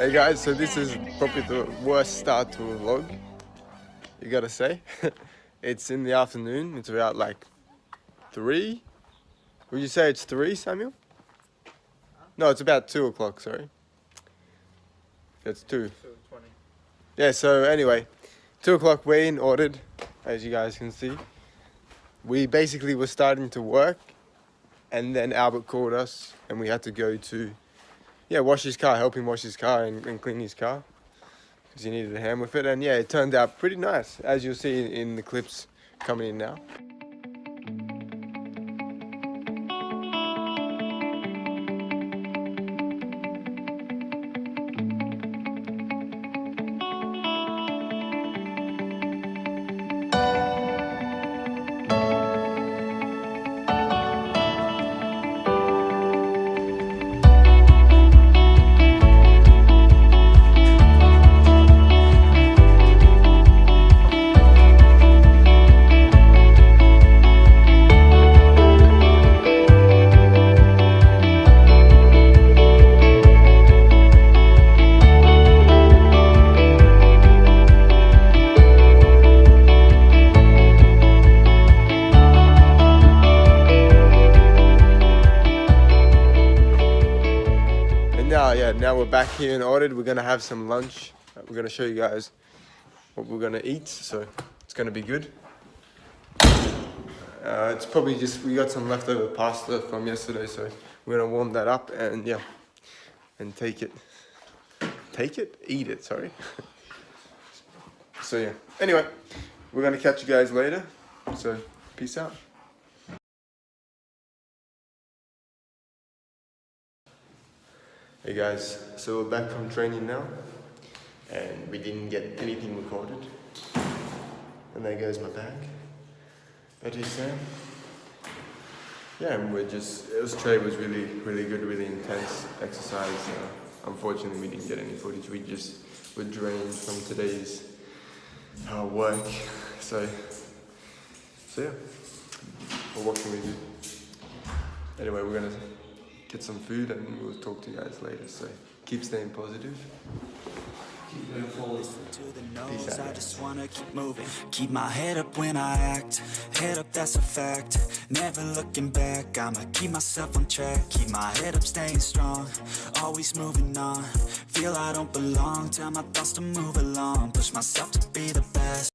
Hey guys, so this is probably the worst start to a vlog, you gotta say. It's in the afternoon, it's about like 3. Would you say it's 3, Samuel? No, it's about 2 o'clock, sorry. It's 2. 2:20. Yeah, so anyway, 2 o'clock Wayne ordered, as you guys can see. We basically were starting to work, and then Albert called us, and we had to go to wash his car, help him wash his car and clean his car, because he needed a hand with it. And yeah, it turned out pretty nice, as you'll see in the clips coming in now. Now we're back here in ordered. We're gonna have some lunch. We're gonna show you guys what we're gonna eat, so it's gonna be good. It's probably just, we got some leftover pasta from yesterday, so we're gonna warm that up and and eat it, sorry. So yeah, anyway, we're gonna catch you guys later, so peace out. Hey guys, so we're back from training now, and we didn't get anything recorded. And there goes my bag. But you Sam. Yeah, and trade was really good, really intense exercise. Unfortunately, we didn't get any footage. We just were drained from today's work. So yeah. Well, what can we do? Anyway, we're gonna get some food and we'll talk to you guys later, so keep staying positive. Peace out. I just wanna keep moving, keep my head up when I act, head up, that's a fact, never looking back. I'ma keep myself on track, keep my head up, staying strong, always moving on, feel I don't belong, tell my thoughts to move along, push myself to be the best.